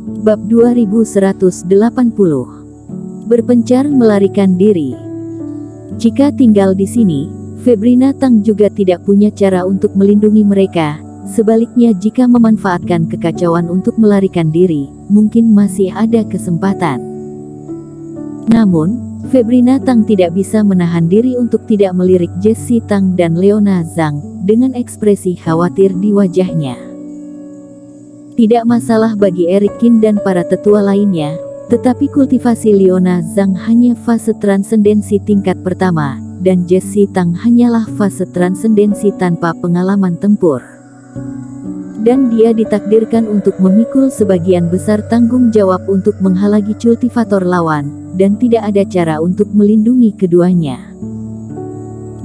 Bab 2180. Berpencar melarikan diri. Jika tinggal di sini, Febrina Tang juga tidak punya cara untuk melindungi mereka. Sebaliknya, jika memanfaatkan kekacauan untuk melarikan diri, mungkin masih ada kesempatan. Namun, Febrina Tang tidak bisa menahan diri untuk tidak melirik Jessie Tang dan Leona Zhang dengan ekspresi khawatir di wajahnya. Tidak masalah bagi Eric Qin dan para tetua lainnya, tetapi kultivasi Leona Zhang hanya fase transendensi tingkat pertama, dan Jessie Tang hanyalah fase transendensi tanpa pengalaman tempur. Dan dia ditakdirkan untuk memikul sebagian besar tanggung jawab untuk menghalangi kultivator lawan, dan tidak ada cara untuk melindungi keduanya.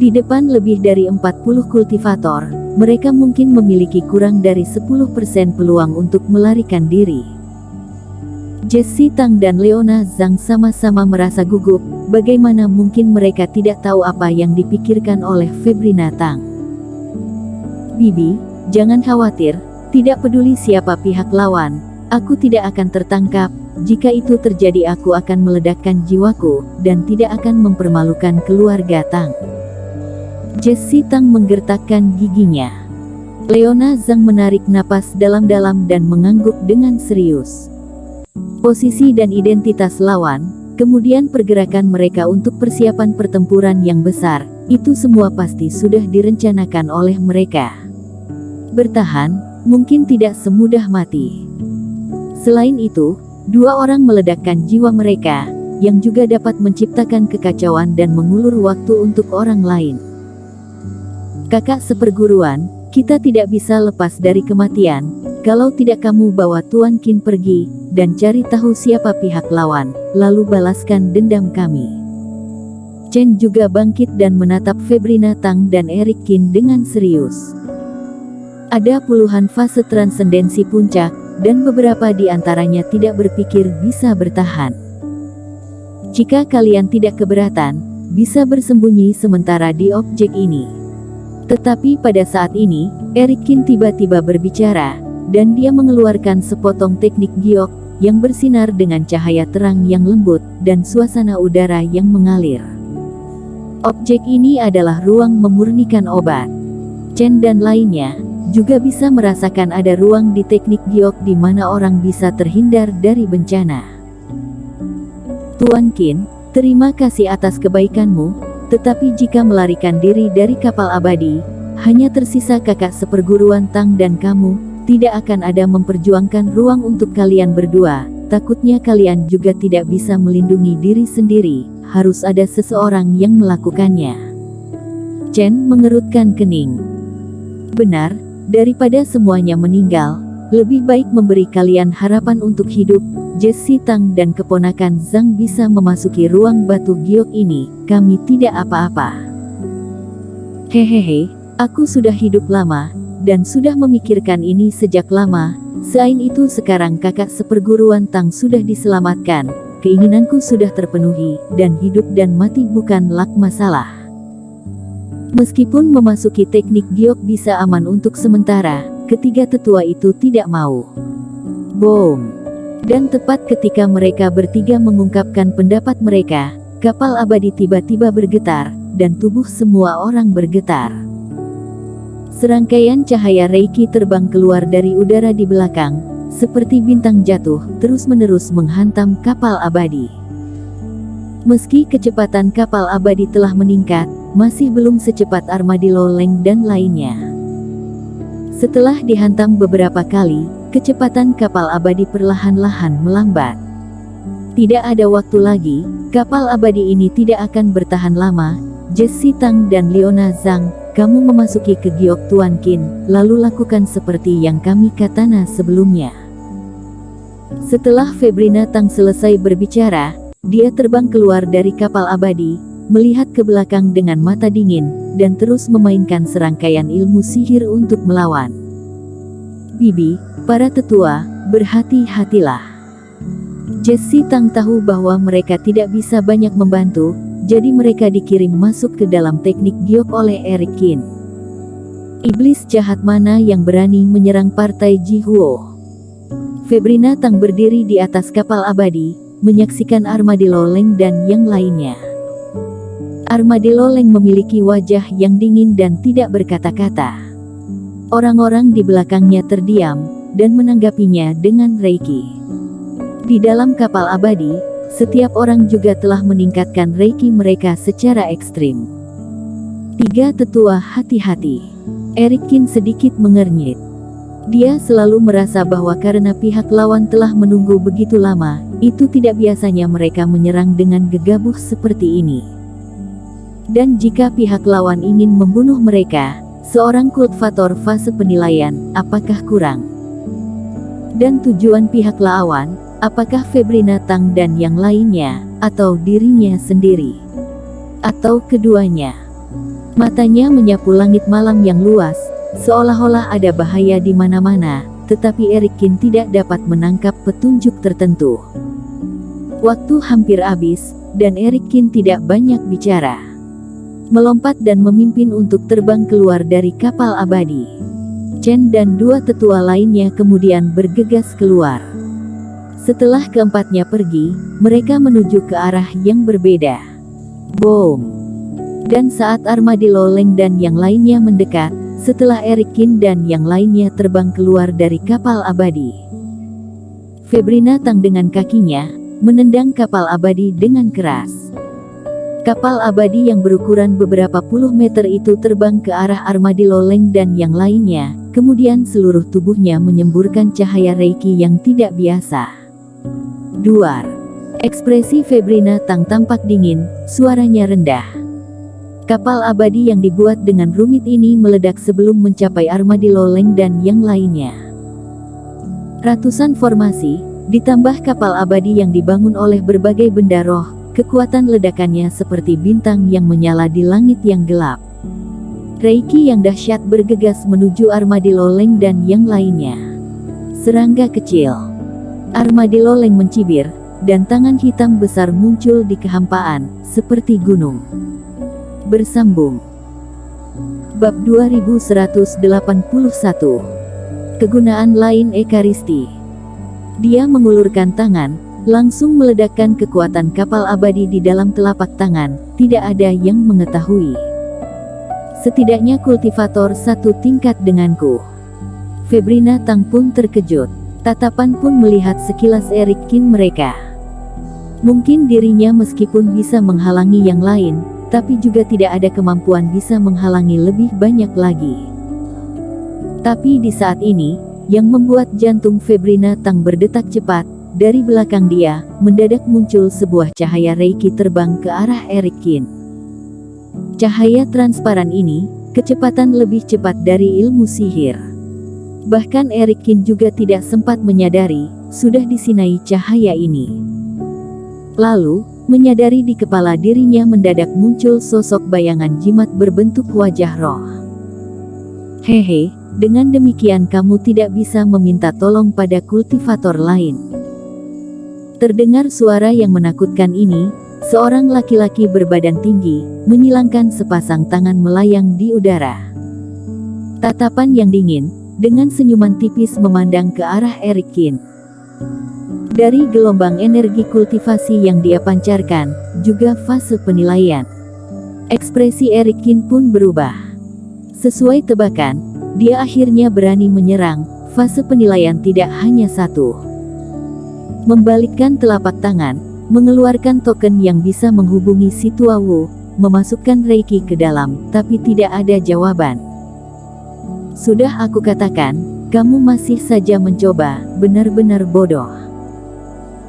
Di depan lebih dari 40 kultivator, mereka mungkin memiliki kurang dari 10% peluang untuk melarikan diri. Jessie Tang dan Leona Zhang sama-sama merasa gugup. Bagaimana mungkin mereka tidak tahu apa yang dipikirkan oleh Febrina Tang? Bibi, jangan khawatir, tidak peduli siapa pihak lawan, aku tidak akan tertangkap. Jika itu terjadi, aku akan meledakkan jiwaku, dan tidak akan mempermalukan keluarga Tang. Jessie Tang menggertakkan giginya. Leona Zhang menarik napas dalam-dalam dan mengangguk dengan serius. Posisi dan identitas lawan, kemudian pergerakan mereka untuk persiapan pertempuran yang besar, itu semua pasti sudah direncanakan oleh mereka. Bertahan, mungkin tidak semudah mati. Selain itu, dua orang meledakkan jiwa mereka, yang juga dapat menciptakan kekacauan dan mengulur waktu untuk orang lain. Kakak seperguruan, kita tidak bisa lepas dari kematian. Kalau tidak, kamu bawa Tuan Qin pergi, dan cari tahu siapa pihak lawan, lalu balaskan dendam kami. Chen juga bangkit dan menatap Febrina Tang dan Eric Qin dengan serius. Ada puluhan fase transendensi puncak, dan beberapa di antaranya tidak berpikir bisa bertahan. Jika kalian tidak keberatan, bisa bersembunyi sementara di objek ini. Tetapi pada saat ini, Eric Qin tiba-tiba berbicara, dan dia mengeluarkan sepotong teknik giok, yang bersinar dengan cahaya terang yang lembut, dan suasana udara yang mengalir. Objek ini adalah ruang memurnikan obat. Chen dan lainnya juga bisa merasakan ada ruang di teknik giok di mana orang bisa terhindar dari bencana. Tuan Qin, terima kasih atas kebaikanmu. Tetapi jika melarikan diri dari kapal abadi, hanya tersisa kakak seperguruan Tang dan kamu, tidak akan ada memperjuangkan ruang untuk kalian berdua. Takutnya kalian juga tidak bisa melindungi diri sendiri, harus ada seseorang yang melakukannya. Chen mengerutkan kening. Benar, daripada semuanya meninggal, lebih baik memberi kalian harapan untuk hidup. Jessie Tang dan keponakan Zhang bisa memasuki ruang batu giok ini, kami tidak apa-apa. Hehehe, aku sudah hidup lama, dan sudah memikirkan ini sejak lama. Selain itu, sekarang kakak seperguruan Tang sudah diselamatkan, keinginanku sudah terpenuhi, dan hidup dan mati bukanlah masalah. Meskipun memasuki teknik giok bisa aman untuk sementara, ketiga tetua itu tidak mau. Boom! Dan tepat ketika mereka bertiga mengungkapkan pendapat mereka, kapal abadi tiba-tiba bergetar, dan tubuh semua orang bergetar. Serangkaian cahaya Reiki terbang keluar dari udara di belakang, seperti bintang jatuh, terus-menerus menghantam kapal abadi. Meski kecepatan kapal abadi telah meningkat, masih belum secepat Armadillo Leng dan lainnya. Setelah dihantam beberapa kali, kecepatan kapal abadi perlahan-lahan melambat. Tidak ada waktu lagi, kapal abadi ini tidak akan bertahan lama. Jessie Tang dan Leona Zhang, kamu memasuki ke giok Tuan Qin, lalu lakukan seperti yang kami katakan sebelumnya. Setelah Febrina Tang selesai berbicara, dia terbang keluar dari kapal abadi, melihat ke belakang dengan mata dingin, dan terus memainkan serangkaian ilmu sihir untuk melawan. Bibi, para tetua, berhati-hatilah. Jessie Tang tahu bahwa mereka tidak bisa banyak membantu, jadi mereka dikirim masuk ke dalam teknik giok oleh Eric Qin. Iblis jahat mana yang berani menyerang partai Jihuo? Febrina Tang berdiri di atas kapal abadi, menyaksikan Armadillo Leng dan yang lainnya. Armadillo Leng memiliki wajah yang dingin dan tidak berkata-kata. Orang-orang di belakangnya terdiam, dan menanggapinya dengan reiki. Di dalam kapal abadi, setiap orang juga telah meningkatkan reiki mereka secara ekstrim. Tiga tetua hati-hati. Eric Kin sedikit mengernyit. Dia selalu merasa bahwa karena pihak lawan telah menunggu begitu lama, itu tidak biasanya mereka menyerang dengan gegabah seperti ini. Dan jika pihak lawan ingin membunuh mereka, seorang kultivator fase penilaian, apakah kurang? Dan tujuan pihak lawan, apakah Febrina Tang dan yang lainnya, atau dirinya sendiri? Atau keduanya? Matanya menyapu langit malam yang luas, seolah-olah ada bahaya di mana-mana, tetapi Eric Kin tidak dapat menangkap petunjuk tertentu. Waktu hampir habis, dan Eric Kin tidak banyak bicara. Melompat dan memimpin untuk terbang keluar dari kapal abadi. Chen dan dua tetua lainnya kemudian bergegas keluar. Setelah keempatnya pergi, mereka menuju ke arah yang berbeda. Boom! Dan saat Armadillo Leng dan yang lainnya mendekat, setelah Eric Kin dan yang lainnya terbang keluar dari kapal abadi, Febrina Tang dengan kakinya menendang kapal abadi dengan keras. Kapal abadi yang berukuran beberapa puluh meter itu terbang ke arah Armadillo Leng dan yang lainnya, kemudian seluruh tubuhnya menyemburkan cahaya reiki yang tidak biasa. Duar. Ekspresi Febrina Tang tampak dingin, suaranya rendah. Kapal abadi yang dibuat dengan rumit ini meledak sebelum mencapai Armadillo Leng dan yang lainnya. Ratusan formasi, ditambah kapal abadi yang dibangun oleh berbagai benda roh, kekuatan ledakannya seperti bintang yang menyala di langit yang gelap. Reiki yang dahsyat bergegas menuju Armadillo Leng dan yang lainnya. Serangga kecil. Armadillo Leng mencibir, dan tangan hitam besar muncul di kehampaan, seperti gunung. Bersambung. Bab 2181. Kegunaan lain Ekaristi. Dia mengulurkan tangan, langsung meledakkan kekuatan kapal abadi di dalam telapak tangan, tidak ada yang mengetahui. Setidaknya kultivator satu tingkat denganku. Febrina Tang pun terkejut, tatapan pun melihat sekilas Eric Kin mereka. Mungkin dirinya meskipun bisa menghalangi yang lain, tapi juga tidak ada kemampuan bisa menghalangi lebih banyak lagi. Tapi di saat ini, yang membuat jantung Febrina Tang berdetak cepat, dari belakang dia, mendadak muncul sebuah cahaya reiki terbang ke arah Eric Kin. Cahaya transparan ini, kecepatan lebih cepat dari ilmu sihir. Bahkan Eric Kin juga tidak sempat menyadari, sudah disinai cahaya ini. Lalu, menyadari di kepala dirinya mendadak muncul sosok bayangan jimat berbentuk wajah roh. Hehe, dengan demikian kamu tidak bisa meminta tolong pada kultivator lain. Terdengar suara yang menakutkan ini, seorang laki-laki berbadan tinggi, menyilangkan sepasang tangan melayang di udara. Tatapan yang dingin, dengan senyuman tipis memandang ke arah Eric Kin. Dari gelombang energi kultivasi yang dia pancarkan, juga fase penilaian. Ekspresi Eric Kin pun berubah. Sesuai tebakan, dia akhirnya berani menyerang, fase penilaian tidak hanya satu. Membalikkan telapak tangan, mengeluarkan token yang bisa menghubungi si Tua Wu, memasukkan reiki ke dalam, tapi tidak ada jawaban. Sudah aku katakan, kamu masih saja mencoba, benar-benar bodoh.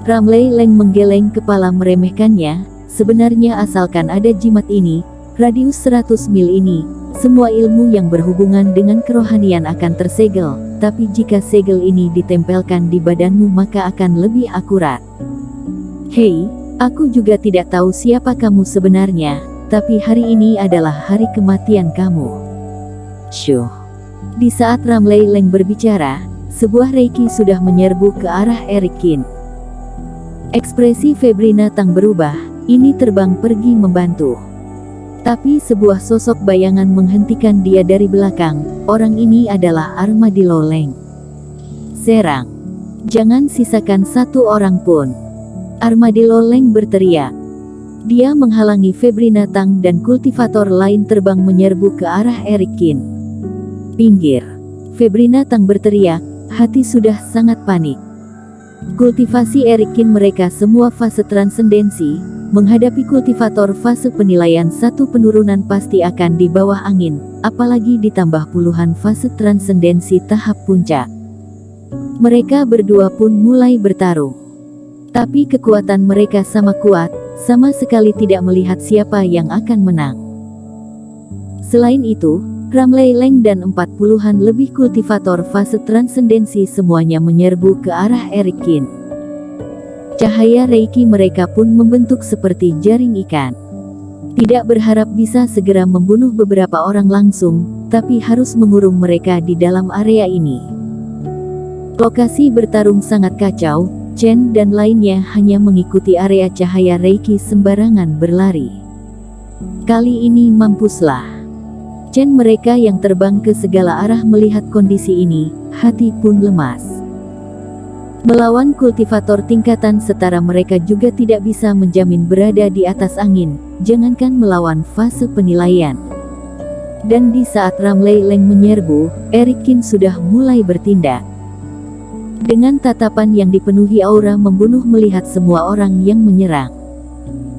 Ramley Leng menggeleng kepala meremehkannya, sebenarnya asalkan ada jimat ini, radius 100 mil ini, semua ilmu yang berhubungan dengan kerohanian akan tersegel, tapi jika segel ini ditempelkan di badanmu maka akan lebih akurat. Hei, aku juga tidak tahu siapa kamu sebenarnya, tapi hari ini adalah hari kematian kamu. Syuh. Di saat Ramley Leng berbicara, sebuah reiki sudah menyerbu ke arah Eric Kin. Ekspresi Febrina Tang berubah, ini terbang pergi membantu. Tapi sebuah sosok bayangan menghentikan dia dari belakang, orang ini adalah Armadillo Leng. Serang. Jangan sisakan satu orang pun. Armadillo Leng berteriak. Dia menghalangi Febrina Tang dan kultivator lain terbang menyerbu ke arah Eric Kin. Pinggir. Febrina Tang berteriak, hati sudah sangat panik. Kultivasi Eric Kin mereka semua fase transendensi, menghadapi kultivator fase penilaian satu penurunan pasti akan di bawah angin, apalagi ditambah puluhan fase transendensi tahap puncak. Mereka berdua pun mulai bertarung. Tapi kekuatan mereka sama kuat, sama sekali tidak melihat siapa yang akan menang. Selain itu, Ramley Leng dan 40-an lebih kultivator fase transendensi semuanya menyerbu ke arah Eric Kin. Cahaya reiki mereka pun membentuk seperti jaring ikan. Tidak berharap bisa segera membunuh beberapa orang langsung, tapi harus mengurung mereka di dalam area ini. Lokasi bertarung sangat kacau, Chen dan lainnya hanya mengikuti area cahaya reiki sembarangan berlari. Kali ini mampuslah. Chen mereka yang terbang ke segala arah melihat kondisi ini, hati pun lemas. Melawan kultivator tingkatan setara mereka juga tidak bisa menjamin berada di atas angin, jangankan melawan fase penilaian. Dan di saat Ramley Leng menyerbu, Eric Kin sudah mulai bertindak. Dengan tatapan yang dipenuhi aura membunuh melihat semua orang yang menyerang.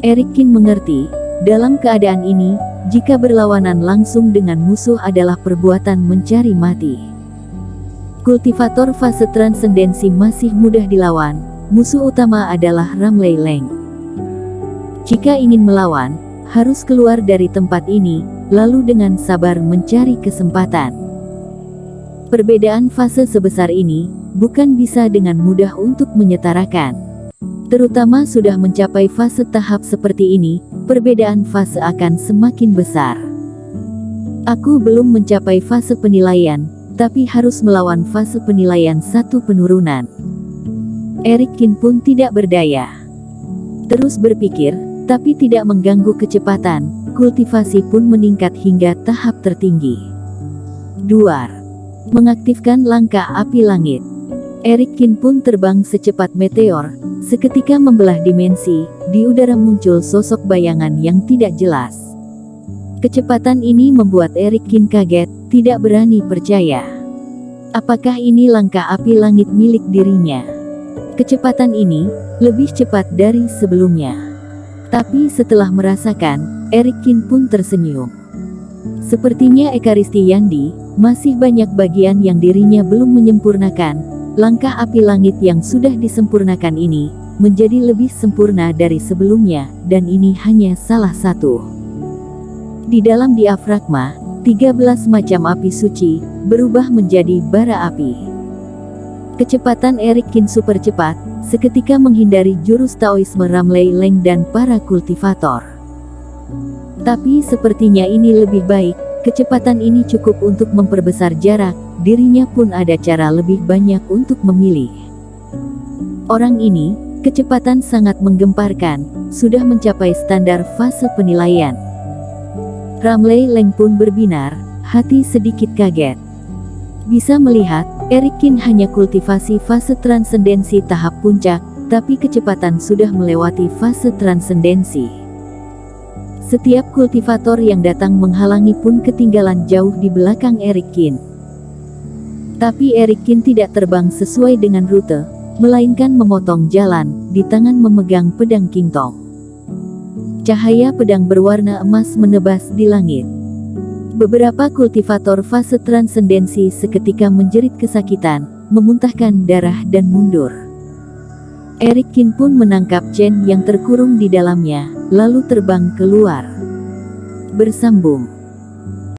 Eric Kin mengerti, dalam keadaan ini, jika berlawanan langsung dengan musuh adalah perbuatan mencari mati. Kultivator fase transendensi masih mudah dilawan, musuh utama adalah Ramley Leng. Jika ingin melawan, harus keluar dari tempat ini, lalu dengan sabar mencari kesempatan. Perbedaan fase sebesar ini, bukan bisa dengan mudah untuk menyetarakan. Terutama sudah mencapai fase tahap seperti ini, perbedaan fase akan semakin besar. Aku belum mencapai fase penilaian, tapi harus melawan fase penilaian satu penurunan. Eric Kin pun tidak berdaya. Terus berpikir, tapi tidak mengganggu kecepatan, kultivasi pun meningkat hingga tahap tertinggi. Duar. Mengaktifkan langkah api langit. Eric Kin pun terbang secepat meteor, seketika membelah dimensi, di udara muncul sosok bayangan yang tidak jelas. Kecepatan ini membuat Eric Kin kaget, tidak berani percaya. Apakah ini langkah api langit milik dirinya? Kecepatan ini, lebih cepat dari sebelumnya. Tapi setelah merasakan, Eric Kin pun tersenyum. Sepertinya Ekaristi Yandi, masih banyak bagian yang dirinya belum menyempurnakan. Langkah api langit yang sudah disempurnakan ini, menjadi lebih sempurna dari sebelumnya, dan ini hanya salah satu. Di dalam diafragma, 13 macam api suci, berubah menjadi bara api. Kecepatan Eric Kin super cepat, seketika menghindari jurus Taoisme Ramley Leng dan para kultivator. Tapi sepertinya ini lebih baik, kecepatan ini cukup untuk memperbesar jarak, dirinya pun ada cara lebih banyak untuk memilih. Orang ini, kecepatan sangat menggemparkan, sudah mencapai standar fase penilaian. Ramley Leng pun berbinar, hati sedikit kaget. Bisa melihat, Eric Kin hanya kultivasi fase transendensi tahap puncak, tapi kecepatan sudah melewati fase transendensi. Setiap kultivator yang datang menghalangi pun ketinggalan jauh di belakang Eric Kin. Tapi Eric Kin tidak terbang sesuai dengan rute, melainkan memotong jalan, di tangan memegang pedang Qingtong. Cahaya pedang berwarna emas menebas di langit. Beberapa kultivator fase transendensi seketika menjerit kesakitan, memuntahkan darah dan mundur. Eric Kin pun menangkap Chen yang terkurung di dalamnya, lalu terbang keluar. Bersambung.